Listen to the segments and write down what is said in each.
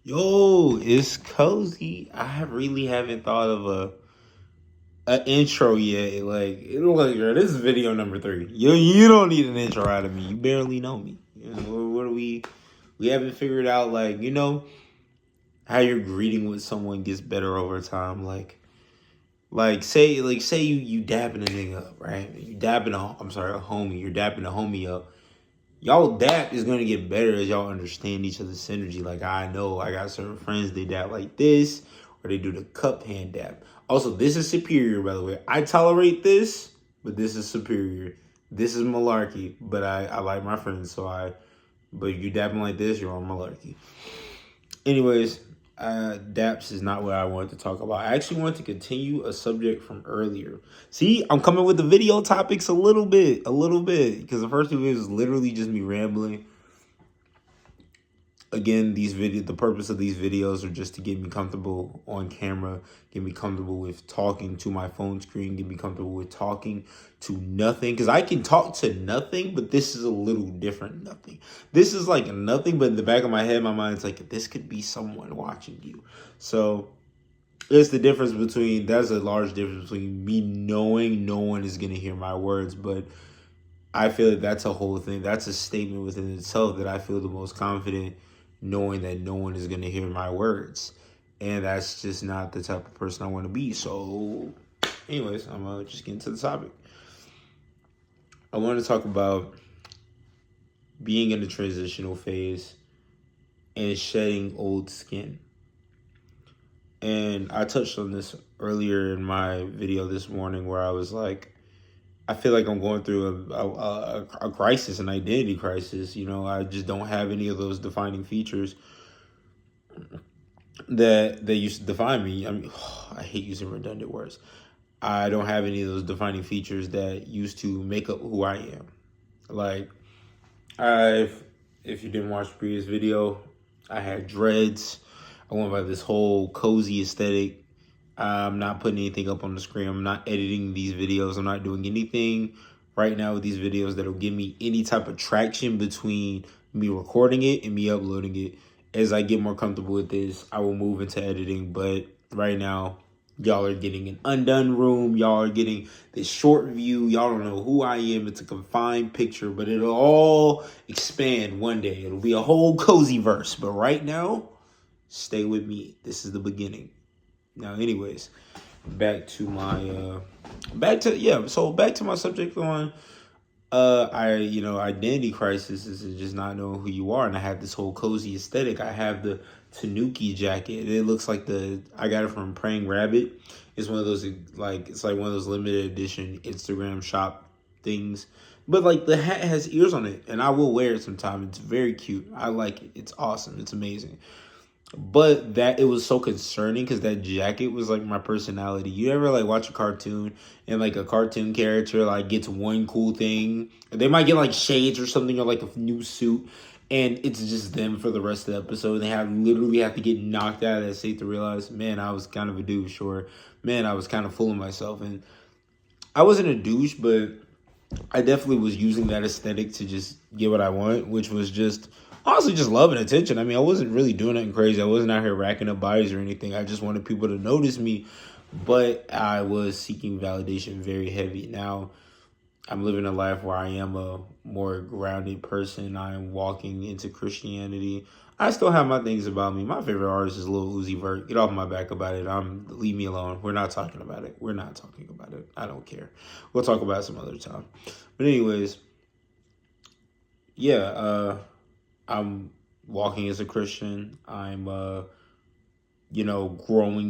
Yo, it's cozy. I really haven't thought of a intro yet. Look, girl, this is video number 3. You don't need an intro out of me. You barely know me. What do we haven't figured out how your greeting with someone gets better over time. Say you dapping a nigga up, right? You dapping a homie. You're dapping a homie up. Y'all dap is gonna get better as y'all understand each other's synergy. Like I know I got certain friends, they dap like this, or they do the cup hand dap. Also, this is superior, by the way. I tolerate this, but this is superior. This is malarkey, but I like my friends, but you dapping like this, you're on malarkey. Anyways, daps is not what I wanted to talk about. I actually wanted to continue a subject from earlier. See, I'm coming with the video topics a little bit, because the first 2 videos is literally just me rambling. Again, the purpose of these videos are just to get me comfortable on camera, get me comfortable with talking to my phone screen, get me comfortable with talking to nothing. Because I can talk to nothing, but this is a little different nothing. This is like nothing, but in the back of my head, my mind's like, this could be someone watching you. So there's a large difference between me knowing no one is going to hear my words, but I feel like that's a whole thing. That's a statement within itself that I feel the most confident knowing that no one is going to hear my words. And that's just not the type of person I want to be. So, anyways, I'm going to just get into the topic. I want to talk about being in the transitional phase and shedding old skin. And I touched on this earlier in my video this morning where I was like, I feel like I'm going through a crisis, an identity crisis. I just don't have any of those defining features that used to define me. I mean, I hate using redundant words. I don't have any of those defining features that used to make up who I am. Like, if you didn't watch the previous video, I had dreads. I went by this whole cozy aesthetic. I'm not putting anything up on the screen. I'm not editing these videos. I'm not doing anything right now with these videos that'll give me any type of traction between me recording it and me uploading it. As I get more comfortable with this, I will move into editing. But right now, y'all are getting an undone room. Y'all are getting this short view. Y'all don't know who I am. It's a confined picture, but it'll all expand one day. It'll be a whole cozy verse. But right now, stay with me. This is the beginning. Now, anyways, back to my subject on identity crisis is just not knowing who you are. And I have this whole cozy aesthetic. I have the Tanuki jacket. It looks like I got it from Praying Rabbit. It's one of those it's like one of those limited edition Instagram shop things. But like the hat has ears on it, and I will wear it sometime. It's very cute. I like it. It's awesome. It's amazing. But it was so concerning because that jacket was like my personality. You ever like watch a cartoon and like a cartoon character like gets one cool thing? They might get like shades or something or like a new suit, and it's just them for the rest of the episode. They literally have to get knocked out of that state to realize, man, I was kind of a douche, or man, I was kind of fooling myself. And I wasn't a douche, but I definitely was using that aesthetic to just get what I want, which was just honestly just love and attention. I mean, I wasn't really doing anything crazy. I wasn't out here racking up bodies or anything. I just wanted people to notice me, but I was seeking validation very heavy. Now, I'm living a life where I am a more grounded person. I am walking into Christianity. I still have my things about me. My favorite artist is Lil Uzi Vert. Get off my back about it. Leave me alone. We're not talking about it. I don't care. We'll talk about it some other time. But anyways, yeah, I'm walking as a Christian. I'm, growing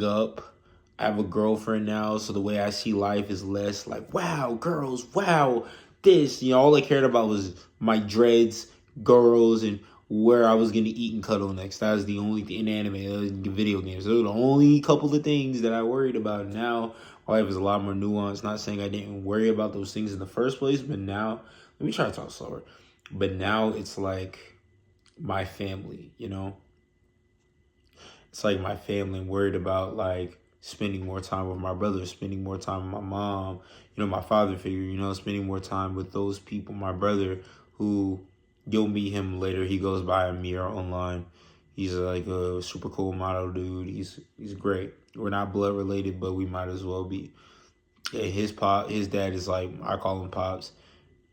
up. I have a girlfriend now, so the way I see life is less like, wow, girls, wow, this. All I cared about was my dreads, girls, and where I was going to eat and cuddle next. That was the only thing in anime, video games. Those were the only couple of things that I worried about. Now, life is a lot more nuanced. Not saying I didn't worry about those things in the first place, but now, let me try to talk slower. But now it's like my family, It's like my family. I'm worried about like spending more time with my brother, spending more time with my mom, my father figure, spending more time with those people, my brother who you'll meet him later. He goes by Amir online, He's like a super cool model dude. He's great. We're not blood related, but we might as well be. And his dad is like, I call him Pops,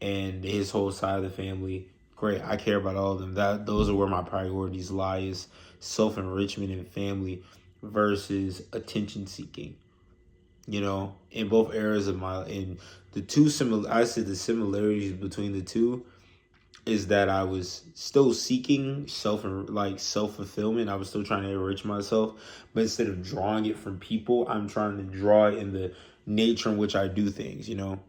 and his whole side of the family, great. I care about all of them. Those are where my priorities lie: is self enrichment and family versus attention seeking. You know, in both eras of my in the two similar, I said the similarities between the two is that I was still seeking self fulfillment. I was still trying to enrich myself, but instead of drawing it from people, I'm trying to draw it in the nature in which I do things. You know,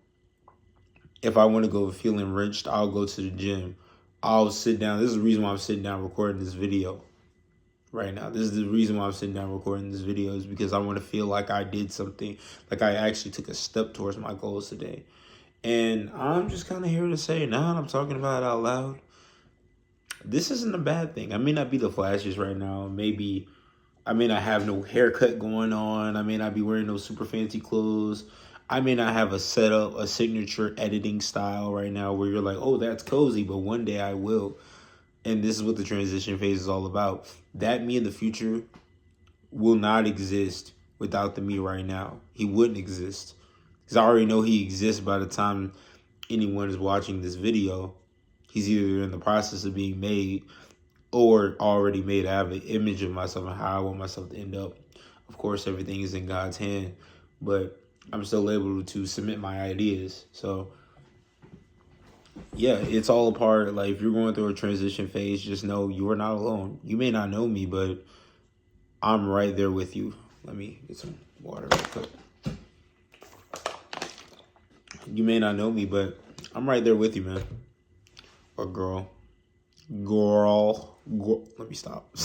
if I want to go feel enriched, I'll go to the gym. I'll sit down. This is the reason why I'm sitting down recording this video right now. This is the reason why I'm sitting down recording this video, is because I want to feel like I did something, like I actually took a step towards my goals today. And I'm just kind of here to say, now that I'm talking about it out loud, this isn't a bad thing. I may not be the flashiest right now. Maybe I may not have no haircut going on. I may not be wearing no super fancy clothes. I may not have a setup, a signature editing style right now where you're like, oh, that's cozy, but one day I will. And this is what the transition phase is all about. That me in the future will not exist without the me right now. He wouldn't exist. Because I already know he exists by the time anyone is watching this video. He's either in the process of being made or already made. I have an image of myself and how I want myself to end up. Of course, everything is in God's hand, but I'm still able to submit my ideas. So, yeah, it's all a part. Like, if you're going through a transition phase, just know you are not alone. You may not know me, but I'm right there with you. Let me get some water real quick. You may not know me, but I'm right there with you, man. Or girl. Let me stop.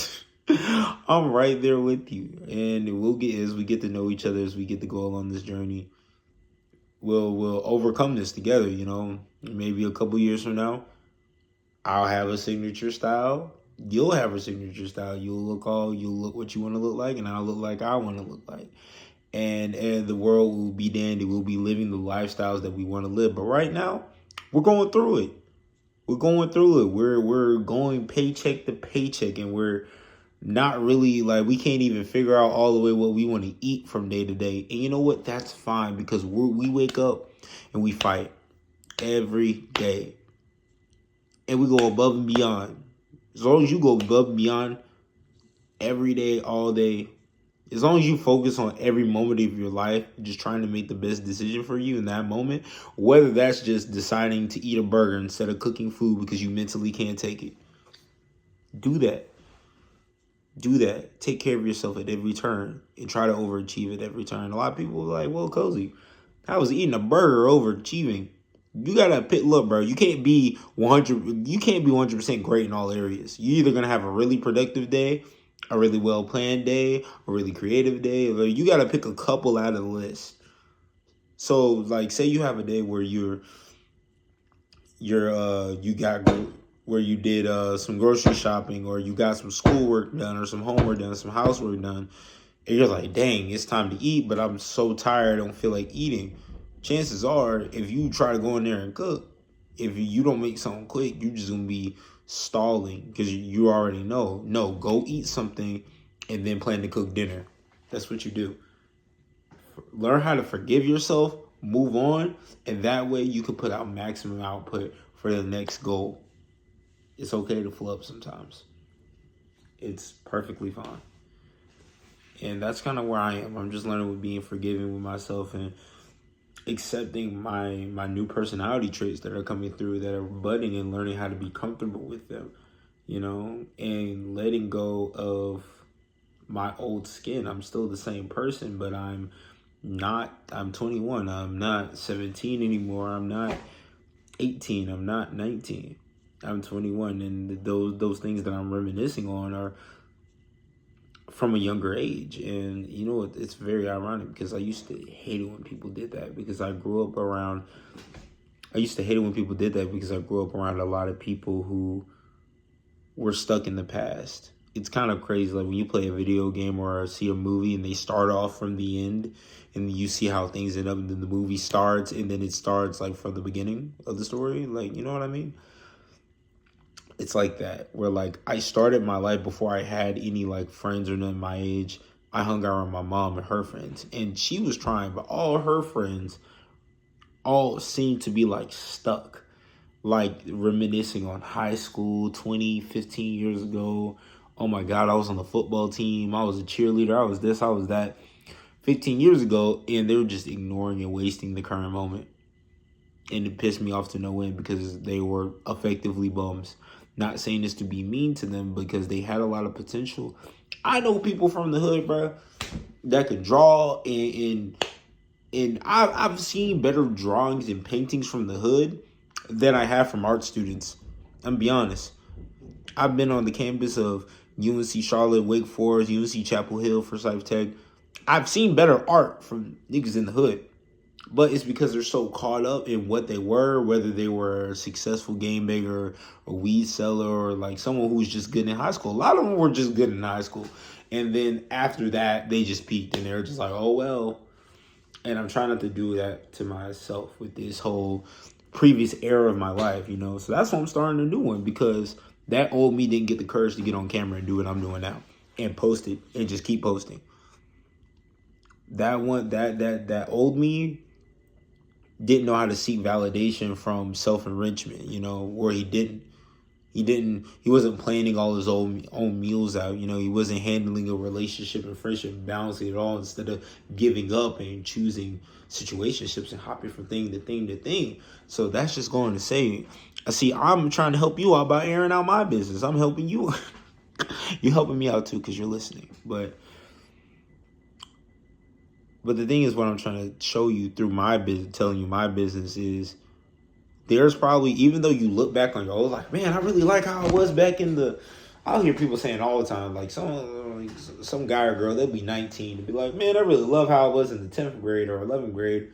I'm right there with you. And we'll get, as we get to know each other, as we get to go along this journey, we'll overcome this together, you know. Maybe a couple years from now, I'll have a signature style. You'll have a signature style. You'll look what you want to look like, and I'll look like I want to look like. And the world will be dandy. We'll be living the lifestyles that we want to live. But right now, we're going through it. We're going through it. We're going paycheck to paycheck, and we're not really, like, we can't even figure out all the way what we want to eat from day to day. And you know what? That's fine, because we wake up and we fight every day. And we go above and beyond. As long as you go above and beyond every day, all day, as long as you focus on every moment of your life, just trying to make the best decision for you in that moment, whether that's just deciding to eat a burger instead of cooking food because you mentally can't take it, do that. Do that. Take care of yourself at every turn and try to overachieve at every turn. A lot of people are like, well, Cozy, I was eating a burger overachieving. You gotta look, bro. You can't be 100% great in all areas. You're either gonna have a really productive day, a really well planned day, a really creative day. You gotta pick a couple out of the list. So, like, say you have a day where you did some grocery shopping, or you got some schoolwork done, or some homework done, some housework done, and you're like, dang, it's time to eat, but I'm so tired, I don't feel like eating. Chances are, if you try to go in there and cook, if you don't make something quick, you're just gonna be stalling, because you already know. No, go eat something and then plan to cook dinner. That's what you do. Learn how to forgive yourself, move on, and that way you can put out maximum output for the next goal. It's okay to flub sometimes. It's perfectly fine. And that's kind of where I am. I'm just learning with being forgiving with myself and accepting my new personality traits that are coming through, that are budding, and learning how to be comfortable with them, you know, and letting go of my old skin. I'm still the same person, but I'm 21. I'm not 17 anymore. I'm not 18. I'm not 19. I'm 21. And those things that I'm reminiscing on are from a younger age. And you know, it's very ironic, because I used to hate it when people did that, because I grew up around a lot of people who were stuck in the past. It's kind of crazy, like when you play a video game or see a movie and they start off from the end and you see how things end up, and then the movie starts and then it starts like from the beginning of the story. Like, you know what I mean? It's like that, where like I started my life before I had any like friends or nothing my age. I hung out with my mom and her friends, and she was trying, but all her friends all seemed to be like stuck, like reminiscing on high school 20, 15 years ago. Oh my God, I was on the football team. I was a cheerleader. I was this, I was that 15 years ago. And they were just ignoring and wasting the current moment. And it pissed me off to no end because they were effectively bums. Not saying this to be mean to them because they had a lot of potential. I know people from the hood, bro, that could draw and I've seen better drawings and paintings from the hood than I have from art students. I'm be honest. I've been on the campus of UNC Charlotte, Wake Forest, UNC Chapel Hill, Forsyth Tech. I've seen better art from niggas in the hood. But it's because they're so caught up in what they were, whether they were a successful game banger, a weed seller, or like someone who was just good in high school. A lot of them were just good in high school. And then after that, they just peaked and they're just like, oh, well. And I'm trying not to do that to myself with this whole previous era of my life, you know. So that's why I'm starting a new one, because that old me didn't get the courage to get on camera and do what I'm doing now and post it and just keep posting. That one, that old me didn't know how to seek validation from self-enrichment, you know, where he wasn't planning all his own meals out, you know, he wasn't handling a relationship and friendship balancing it all instead of giving up and choosing situationships and hopping from thing to thing to thing. So that's just going to say, I'm trying to help you out by airing out my business. I'm helping you. You're helping me out too because you're listening. But the thing is, what I'm trying to show you through my business, telling you my business is, there's probably, even though you look back on your old life, man, I really like how I was back in the, I'll hear people saying all the time, like some guy or girl, they'll be 19 to be like, man, I really love how I was in the 10th grade or 11th grade.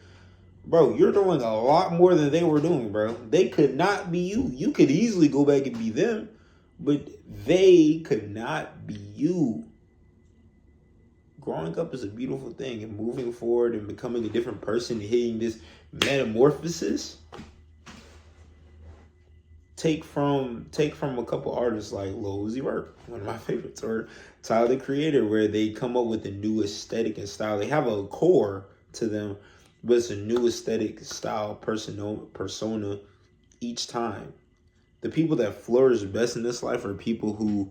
Bro, you're doing a lot more than they were doing, bro. They could not be you. You could easily go back and be them, but they could not be you. Growing up is a beautiful thing, and moving forward and becoming a different person and hitting this metamorphosis. Take from a couple artists like Lil Uzi Vert, one of my favorites, or Tyler the Creator, where they come up with a new aesthetic and style. They have a core to them, but it's a new aesthetic, style, persona each time. The people that flourish best in this life are people who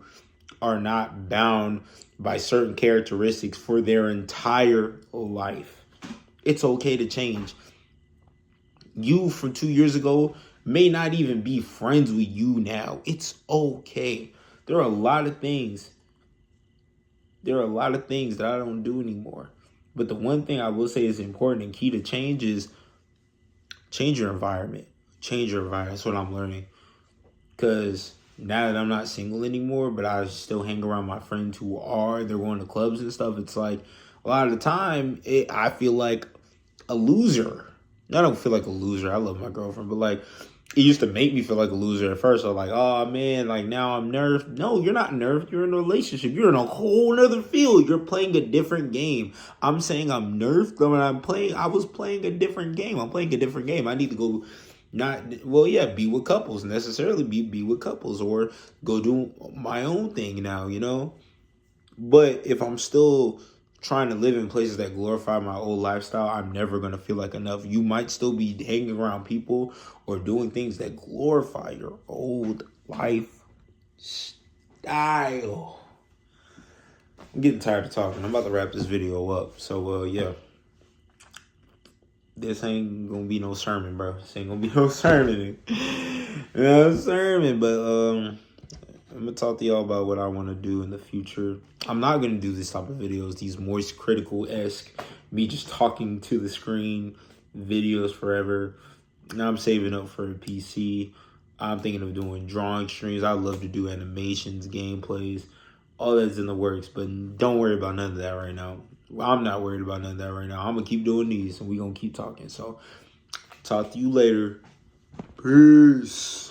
are not bound by certain characteristics for their entire life. It's okay to change. You from 2 years ago may not even be friends with you now. It's okay. There are a lot of things that I don't do anymore. But the one thing I will say is important and key to change is change your environment. Change your environment. That's what I'm learning. Because now that I'm not single anymore, but I still hang around my friends who they're going to clubs and stuff. It's like a lot of the time I feel like a loser. I don't feel like a loser. I love my girlfriend, but like it used to make me feel like a loser at first. I was like, oh man, like now I'm nerfed. No, you're not nerfed. You're in a relationship. You're in a whole nother field. You're playing a different game. I'm saying I'm nerfed when I was playing a different game. I'm playing a different game. I need to go be with couples, necessarily be with couples, or go do my own thing now, you know? But if I'm still trying to live in places that glorify my old lifestyle, I'm never going to feel like enough. You might still be hanging around people or doing things that glorify your old lifestyle. I'm getting tired of talking. I'm about to wrap this video up. So, yeah. This ain't gonna be no sermon, bro. This ain't gonna be no sermon. No sermon, but I'm gonna talk to y'all about what I want to do in the future. I'm not gonna do this type of videos, these moist critical-esque, me just talking to the screen videos forever. Now I'm saving up for a PC. I'm thinking of doing drawing streams. I love to do animations, gameplays, all that's in the works, but don't worry about none of that right now. I'm not worried about none of that right now. I'm going to keep doing these, and we're going to keep talking. So, talk to you later. Peace.